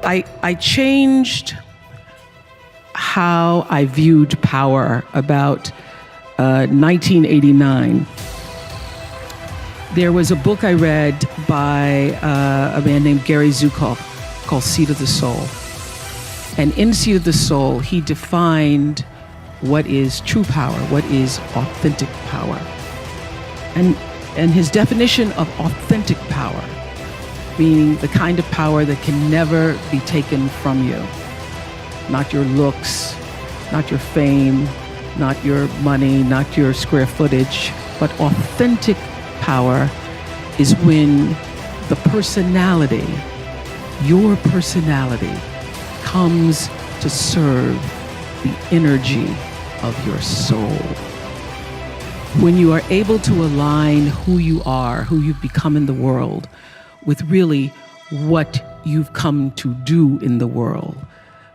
I changed how I viewed power about 1989. There was a book I read by a man named Gary Zukav called Seat of the Soul. And in Seat of the Soul, he defined what is true power, what is authentic power. And his definition of authentic power, meaning the kind of power that can never be taken from you. Not your looks, not your fame, not your money, not your square footage, but authentic power is when the personality, your personality, comes to serve the energy of your soul. When you are able to align who you are, who you've become in the world, with really what you've come to do in the world,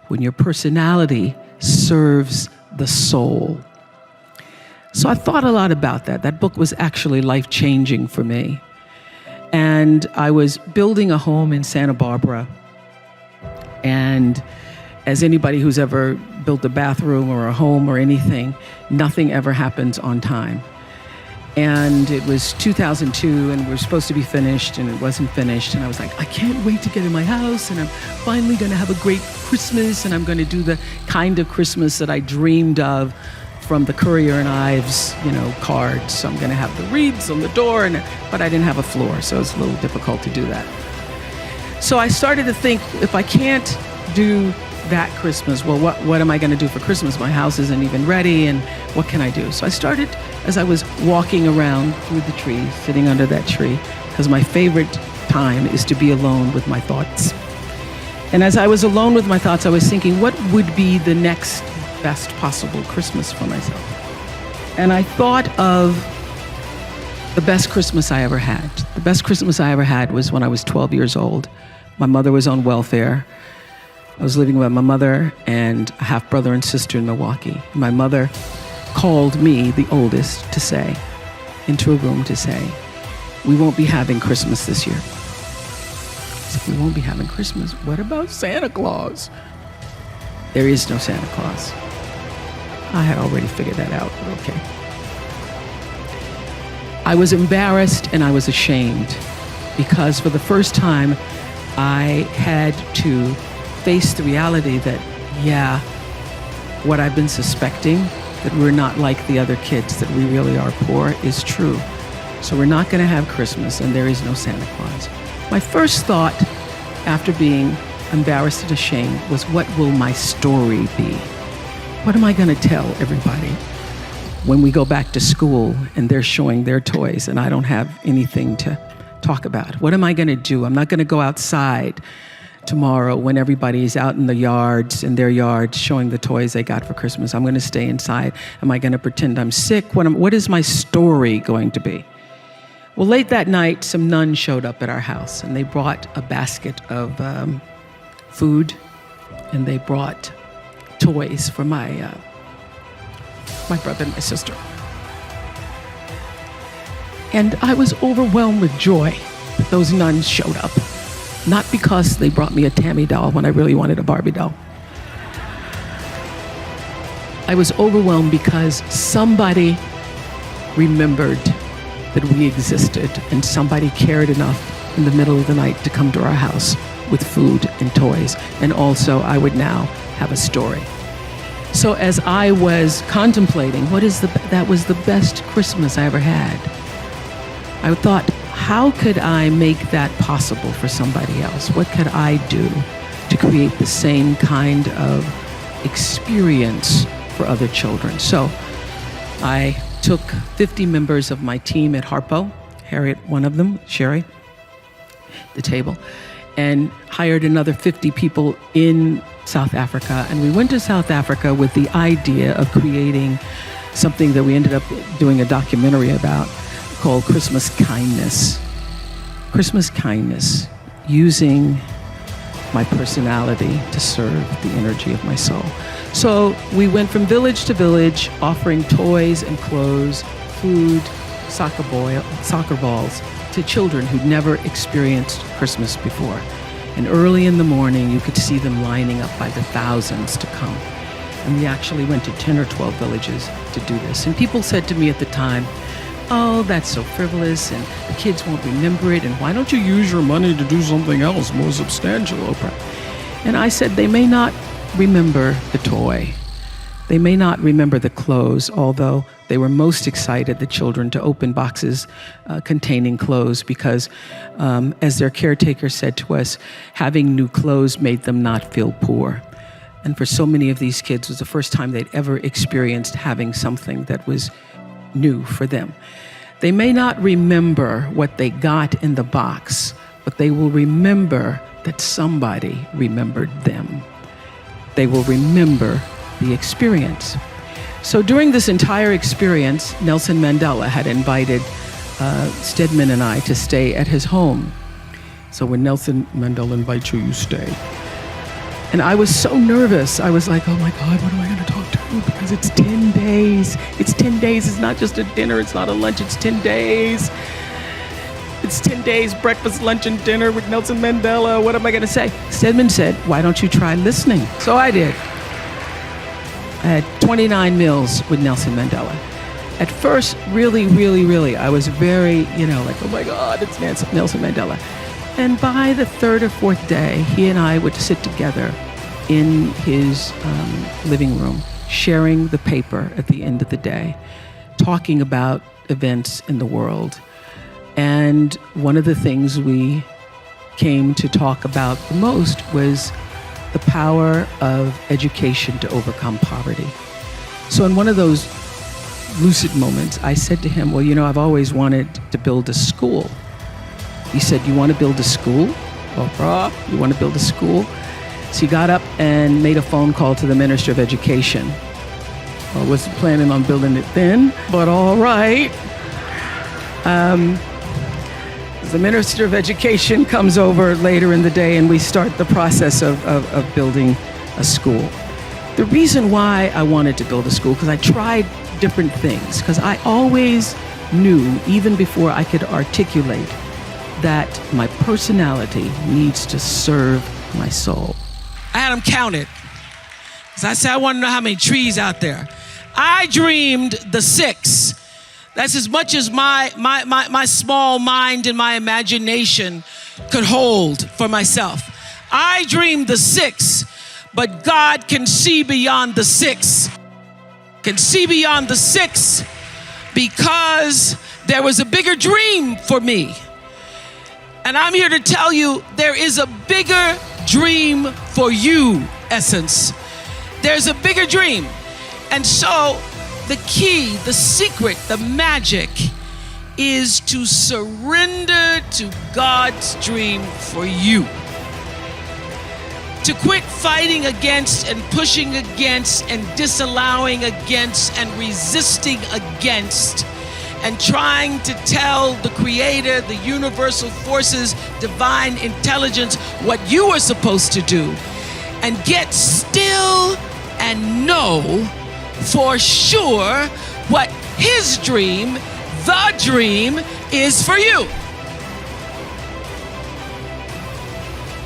when your personality serves the soul. So I thought a lot about that. That book was actually life-changing for me. And I was building a home in Santa Barbara. And as anybody who's ever built a bathroom or a home or anything, nothing ever happens on time. And it was 2002, and we were supposed to be finished, and it wasn't finished. And I was like, I can't wait to get in my house, and I'm finally going to have a great Christmas, and I'm going to do the kind of Christmas that I dreamed of from the Courier and Ives, cards. So I'm going to have the wreaths on the door, but I didn't have a floor, so it's a little difficult to do that. So I started to think, if I can't do that Christmas, well, what am I going to do for Christmas? My house isn't even ready, and what can I do? So I started, as I was walking around through the tree, sitting under that tree, because my favorite time is to be alone with my thoughts. And as I was alone with my thoughts, I was thinking, what would be the next best possible Christmas for myself? And I thought of the best Christmas I ever had. The best Christmas I ever had was when I was 12 years old. My mother was on welfare. I was living with my mother and a half brother and sister in Milwaukee. My mother called me, the oldest, into a room to say, we won't be having Christmas this year. I said, we won't be having Christmas. What about Santa Claus? There is no Santa Claus. I had already figured that out, but okay. I was embarrassed and I was ashamed because for the first time, I had to face the reality that, what I've been suspecting, that we're not like the other kids, that we really are poor, is true. So we're not going to have Christmas, and there is no Santa Claus. My first thought, after being embarrassed and ashamed, was, what will my story be? What am I going to tell everybody when we go back to school and they're showing their toys and I don't have anything to talk about? What am I going to do? I'm not going to go outside tomorrow when everybody's out in the yards, in their yards, showing the toys they got for Christmas. I'm going to stay inside. Am I going to pretend I'm sick? What is my story going to be? Well, late that night, some nuns showed up at our house, and they brought a basket of food, and they brought toys for my brother and my sister. And I was overwhelmed with joy that those nuns showed up. Not because they brought me a Tammy doll when I really wanted a Barbie doll. I was overwhelmed because somebody remembered that we existed, and somebody cared enough in the middle of the night to come to our house with food and toys. And also, I would now have a story. So as I was contemplating, that was the best Christmas I ever had, I thought, how could I make that possible for somebody else? What could I do to create the same kind of experience for other children? So I took 50 members of my team at Harpo, Harriet, one of them, Sherry, the table, and hired another 50 people in South Africa. And we went to South Africa with the idea of creating something that we ended up doing a documentary about, called Christmas Kindness. Christmas Kindness, using my personality to serve the energy of my soul. So we went from village to village, offering toys and clothes, food, soccer balls to children who'd never experienced Christmas before. And early in the morning, you could see them lining up by the thousands to come. And we actually went to 10 or 12 villages to do this. And people said to me at the time, oh, that's so frivolous, and the kids won't remember it, and why don't you use your money to do something else more substantial, Oprah? And I said, they may not remember the toy. They may not remember the clothes, although they were most excited, the children, to open boxes containing clothes because, as their caretaker said to us, having new clothes made them not feel poor. And for so many of these kids, it was the first time they'd ever experienced having something that was new for them. They may not remember what they got in the box, but they will remember that somebody remembered them. They will remember the experience. So during this entire experience, Nelson Mandela had invited Stedman and I to stay at his home. So when Nelson Mandela invites you, you stay. And I was so nervous. I was like, oh my God, what am I going to talk to? Because it's 10 days. It's 10 days. It's not just a dinner. It's not a lunch. It's 10 days. It's 10 days, breakfast, lunch, and dinner with Nelson Mandela. What am I going to say? Stedman said, why don't you try listening? So I did. I had 29 meals with Nelson Mandela. At first, really, I was very, like, oh my God, it's Nelson Mandela. And by the third or fourth day, he and I would sit together in his living room, sharing the paper at the end of the day, talking about events in the world. And one of the things we came to talk about the most was the power of education to overcome poverty. So in one of those lucid moments, I said to him, well, I've always wanted to build a school. He said, you want to build a school? Oprah, you want to build a school? So he got up and made a phone call to the Minister of Education. I wasn't planning on building it then, but all right. The Minister of Education comes over later in the day and we start the process of building a school. The reason why I wanted to build a school, because I tried different things, because I always knew, even before I could articulate, that my personality needs to serve my soul. I had them counted. Because I said, I want to know how many trees out there. I dreamed the 6. That's as much as my small mind and my imagination could hold for myself. I dreamed the 6, but God can see beyond the 6. Can see beyond the 6 because there was a bigger dream for me. And I'm here to tell you, there is a bigger dream for you, Essence. There's a bigger dream. And so the key, the secret, the magic is to surrender to God's dream for you. To quit fighting against and pushing against and disallowing against and resisting against and trying to tell the Creator, the universal forces, divine intelligence what you are supposed to do, and get still and know for sure what His dream, the dream, is for you.